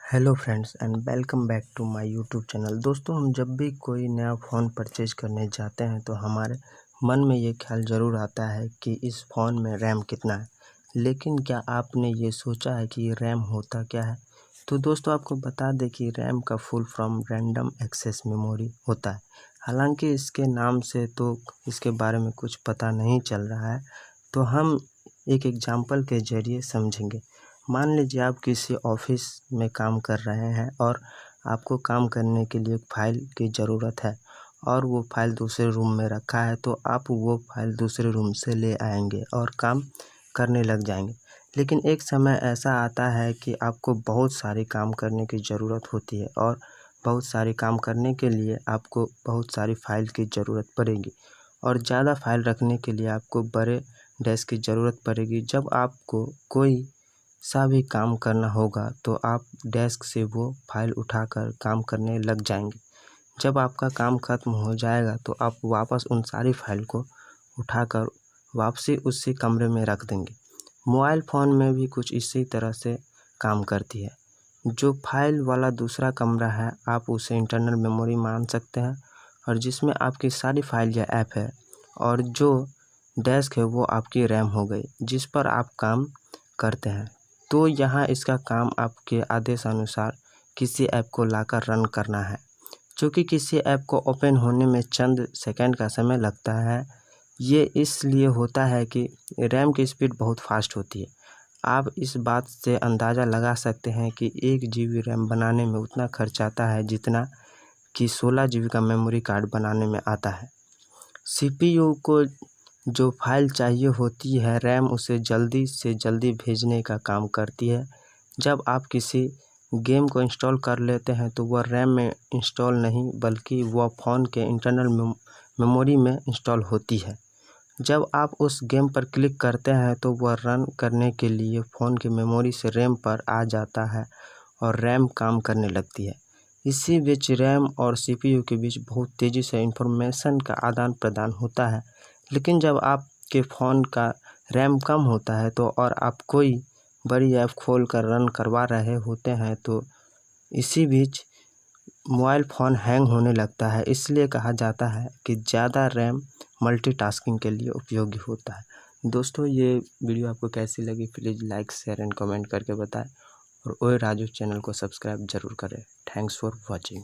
Hello friends and welcome back to my YouTube channel. दोस्तों, हम जब भी कोई नया फ़ोन परचेज करने जाते हैं तो हमारे मन में ये ख्याल ज़रूर आता है कि इस फ़ोन में रैम कितना है। लेकिन क्या आपने ये सोचा है कि रैम होता क्या है? तो दोस्तों, आपको बता दें कि रैम का full form random access memory होता है। हालांकि इसके नाम से तो इसके बारे में कुछ पता नहीं चल रहा है, तो हम एक एग्जांपल के ज़रिए समझेंगे। मान लीजिए आप किसी ऑफिस में काम कर रहे हैं और आपको काम करने के लिए एक फ़ाइल की ज़रूरत है और वो फ़ाइल दूसरे रूम में रखा है, तो आप वो फ़ाइल दूसरे रूम से ले आएंगे और काम करने लग जाएंगे। लेकिन एक समय ऐसा आता है कि आपको बहुत सारे काम करने की ज़रूरत होती है और बहुत सारे काम करने के लिए आपको बहुत सारी फ़ाइल की ज़रूरत पड़ेगी और ज़्यादा फ़ाइल रखने के लिए आपको बड़े डेस्क की ज़रूरत पड़ेगी। जब आपको कोई सा भी काम करना होगा तो आप डेस्क से वो फाइल उठाकर काम करने लग जाएंगे। जब आपका काम ख़त्म हो जाएगा तो आप वापस उन सारी फाइल को उठाकर वापसी उसी कमरे में रख देंगे। मोबाइल फ़ोन में भी कुछ इसी तरह से काम करती है। जो फाइल वाला दूसरा कमरा है, आप उसे इंटरनल मेमोरी मान सकते हैं और जिसमें आपकी सारी फाइल या ऐप है, और जो डेस्क है वो आपकी रैम हो गई जिस पर आप काम करते हैं। तो यहाँ इसका काम आपके आदेश अनुसार किसी ऐप को लाकर रन करना है। चूँकि किसी ऐप को ओपन होने में चंद सेकंड का समय लगता है, ये इसलिए होता है कि रैम की स्पीड बहुत फास्ट होती है। आप इस बात से अंदाज़ा लगा सकते हैं कि 1 GB रैम बनाने में उतना खर्च आता है जितना कि 16 GB का मेमोरी कार्ड बनाने में आता है। CPU को जो फाइल चाहिए होती है, रैम उसे जल्दी से जल्दी भेजने का काम करती है। जब आप किसी गेम को इंस्टॉल कर लेते हैं तो वह रैम में इंस्टॉल नहीं बल्कि वह फ़ोन के इंटरनल मेमोरी में इंस्टॉल होती है। जब आप उस गेम पर क्लिक करते हैं तो वह रन करने के लिए फ़ोन की मेमोरी से रैम पर आ जाता है और रैम काम करने लगती है। इसी बीच रैम और CPU के बीच बहुत तेज़ी से इंफॉर्मेशन का आदान प्रदान होता है। लेकिन जब आपके फ़ोन का रैम कम होता है तो और आप कोई बड़ी ऐप खोल कर रन करवा रहे होते हैं तो इसी बीच मोबाइल फ़ोन हैंग होने लगता है। इसलिए कहा जाता है कि ज़्यादा रैम मल्टीटास्किंग के लिए उपयोगी होता है। दोस्तों, ये वीडियो आपको कैसी लगी please like share and comment करके बताएं और ओए राजू चैनल को सब्सक्राइब ज़रूर करें। Thanks for watching.